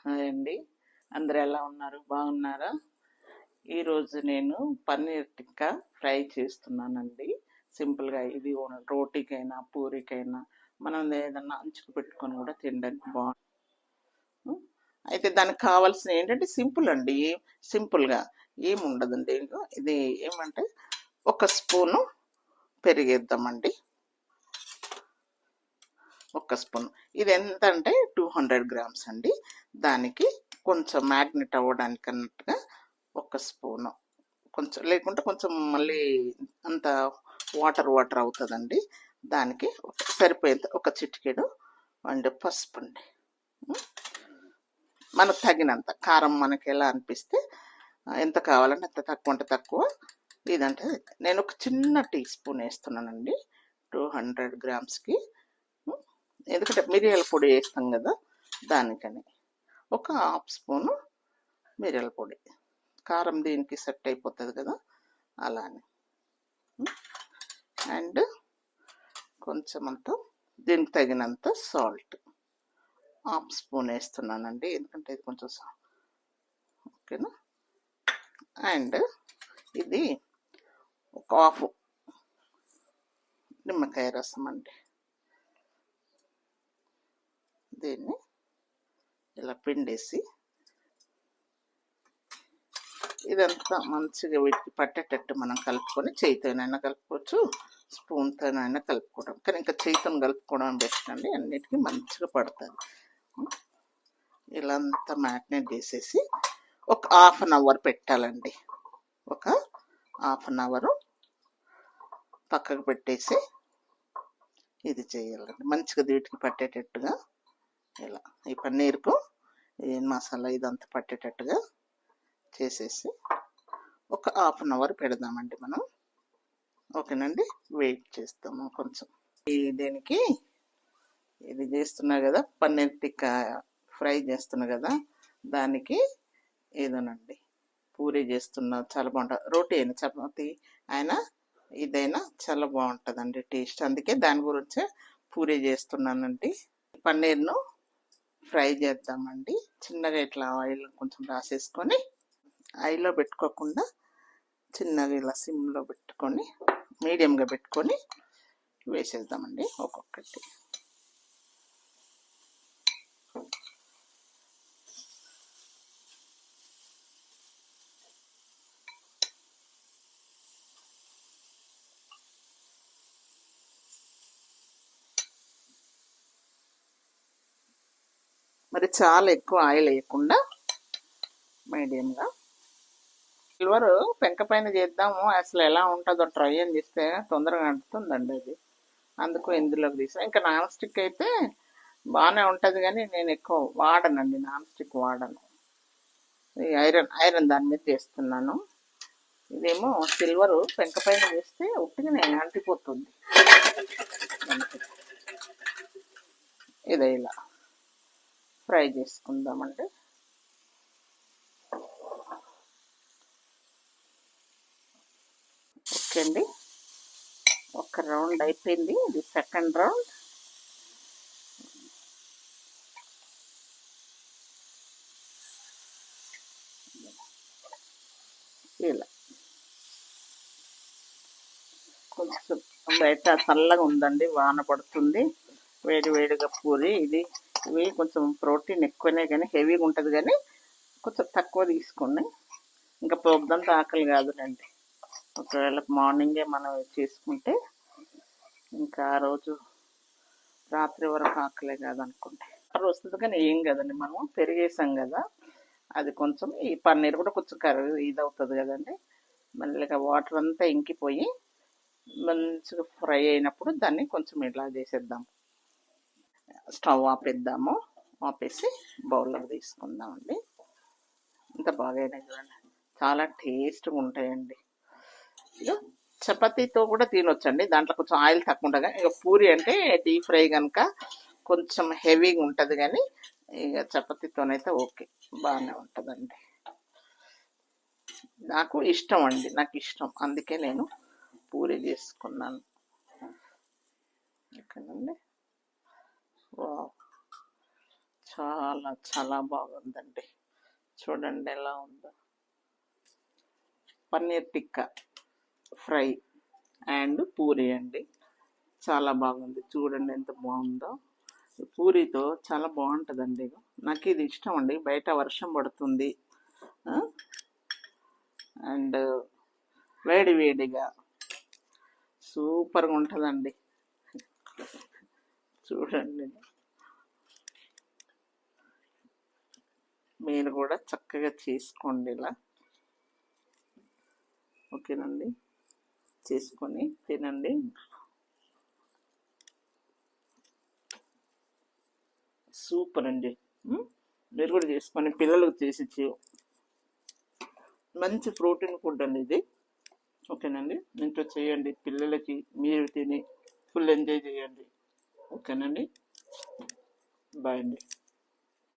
Hi అండి. అందరూ ఎలా ఉన్నారు? బాగున్నారా? ఈరోజు నేను పన్నీర్ టిక్కా ఫ్రై చేస్తున్నానండి. సింపుల్గా ఇది రోటీకైనా పూరీకైనా మనం ఏదన్నా అంచుకు పెట్టుకొని కూడా తినడానికి బాగుంటుంది. అయితే దానికి కావాల్సిన ఏంటంటే సింపుల్ అండి. సింపుల్గా ఏమి ఉండదండి. ఇది ఏమంటే ఒక స్పూను పెరిగేద్దామండి. ఒక స్పూన్. ఇది ఎంత అంటే 200 గ్రామ్స్ అండి. దానికి కొంచెం మ్యాగ్నెట్ అవ్వడానికి అన్నట్టుగా ఒక స్పూను, కొంచెం లేకుంటే కొంచెం మళ్ళీ అంత వాటర్ అవుతుందండి. దానికి సరిపోయేంత ఒక చిటికెడు అండ్ పసుపు అండి. మనకు తగినంత కారం మనకి ఎలా అనిపిస్తే ఎంత కావాలంటే అంత, తక్కువ అంటే తక్కువ, లేదంటే నేను ఒక చిన్న టీ స్పూన్ వేస్తున్నానండి 200 గ్రామ్స్కి. ఎందుకంటే మిరియాల పొడి వేస్తాం కదా, దానికని ఒక హాఫ్ స్పూను మిరియాల పొడి. కారం దీనికి సెట్ అయిపోతుంది కదా, అలానే. అండ్ కొంచెం అంతా దీనికి తగినంత సాల్ట్ హాఫ్ స్పూన్ వేస్తున్నానండి, ఎందుకంటే ఇది కొంచెం ఓకేనా. అండ్ ఇది ఒక హాఫ్ నిమ్మకాయ రసం అండి. దీన్ని ఇలా పిండేసి ఇదంతా మంచిగా వీటికి పట్టేటట్టు మనం కలుపుకొని, చేయితోనైనా కలుపుకోవచ్చు, స్పూన్తోనైనా కలుపుకోవడం, కానీ ఇంకా చేయితో కలుపుకోవడం బెస్ట్ అండి, అన్నిటికీ మంచిగా పడుతుంది. ఇలా అంతా మ్యాగ్నేట్ చేసేసి ఒక హాఫ్ అన్ అవర్ పెట్టాలండి. ఒక హాఫ్ అన్ అవరు పక్కకు పెట్టేసి ఇది చేయాలండి, మంచిగా వీటికి పట్టేటట్టుగా. ఇలా ఈ పన్నీర్కు ఈ మసాలా ఇదంతా పట్టేటట్టుగా చేసేసి ఒక హాఫ్ అన్ అవర్ పెడదామండి మనం. ఓకేనండి, వెయిట్ చేస్తాము కొంచెం. దీనికి ఇది చేస్తున్నా కదా, పన్నీర్ టిక్కా ఫ్రై చేస్తున్నా కదా, దానికి ఏదోనండి పూరీ చేస్తున్నా, చాలా బాగుంటుంది. రోటీ అయినా చపాతి అయినా ఇదైనా చాలా బాగుంటుందండి టేస్ట్. అందుకే దాని గురించే పూరీ చేస్తున్నానండి. పన్నీర్ను ఫ్రై చేద్దామండి. చిన్నగా ఇట్లా ఆయిల్ కొంచెం రాసేసుకొని, ఆయిల్లో పెట్టుకోకుండా చిన్నగా ఇలా సిమ్లో పెట్టుకొని, మీడియంగా పెట్టుకొని వేసేద్దామండి ఒక్కొక్కటి. మరి చాలా ఎక్కువ ఆయిల్ వేయకుండా మీడియంగా. సిల్వర్ పెంక పైన చేద్దాము, అసలు ఎలా ఉంటుందో ట్రై అని చేస్తే తొందరగా అంటుతుందండి అది, అందుకు ఇందులోకి తీసాను. ఇంకా నాన్ స్టిక్ అయితే బాగానే ఉంటుంది, కానీ నేను ఎక్కువ వాడనండి, నాన్ స్టిక్ వాడను. ఐరన్ దాని మీద చేస్తున్నాను. ఇదేమో సిల్వరు పెంక పైన చేస్తే ఉట్టిగానే అంటిపోతుంది. ఇదే ఇలా ఫ్రై చేసుకుందామండి. ఓకే అండి, ఒక రౌండ్ అయిపోయింది, ఇది సెకండ్ రౌండ్. ఇలా కొంచెం బయట చల్లగా ఉందండి, వాన పడుతుంది, వేడి వేడిగా పూరి ఇది. ఇవి కొంచెం ప్రోటీన్ ఎక్కువనే కానీ హెవీగా ఉంటుంది, కానీ కొంచెం తక్కువ తీసుకోండి. ఇంకా పొద్దుంతా ఆకలి కాదులండి. ఒకవేళ మార్నింగే మనం చేసుకుంటే ఇంకా ఆ రోజు రాత్రి వరకు ఆకలే కాదనుకోండి. వాటర్ వస్తుంది కానీ ఏం కదండి, మనం పెరిగేసాం కదా, అది కొంచెం ఈ పన్నీర్ కూడా కొంచెం ఇది అవుతుంది కదండి. మళ్ళీ వాటర్ అంతా ఇంకిపోయి మంచిగా ఫ్రై అయినప్పుడు దాన్ని కొంచెం ఇలా చేసేద్దాం. స్టవ్ ఆపేద్దాము, ఆపేసి బౌల్లోకి తీసుకుందామండి. ఇంత బాగా చూడండి, చాలా టేస్ట్గా ఉంటాయండి. ఇక చపాతీతో కూడా తినొచ్చండి, దాంట్లో కొంచెం ఆయిల్ తక్కువ ఉంటుంది. ఇక పూరి అంటే డీప్ ఫ్రై కనుక కొంచెం హెవీగా ఉంటుంది, కానీ ఇక చపాతీతోనైతే ఓకే, బాగానే ఉంటుందండి. నాకు ఇష్టం అండి, నాకు ఇష్టం, అందుకే నేను పూరి చేసుకున్నాను. ఓకేనండి, చాలా చాలా బాగుందండి. చూడండి ఎలా ఉందో. పన్నీర్ టిక్కా ఫ్రై అండ్ పూరి అండి. చాలా బాగుంది. చూడండి ఎంత బాగుందో. పూరితో చాలా బాగుంటుందండి. నాకు ఇది ఇష్టం అండి. బయట వర్షం పడుతుంది అండ్ వేడి వేడిగా సూపర్గా ఉంటుందండి. చూడండి, మీరు కూడా చక్కగా చేసుకోండి ఇలా. ఓకేనండి, చేసుకొని తినండి. సూపర్ అండి. మీరు కూడా చేసుకొని పిల్లలకు చేసి మంచి ప్రోటీన్ ఫుడ్ అండి ఇది. ఓకేనండి, ఇంట్లో చేయండి, పిల్లలకి మీరు తిని ఫుల్ ఎంజాయ్ చేయండి. ఓకేనండి, బాయ్ అండి.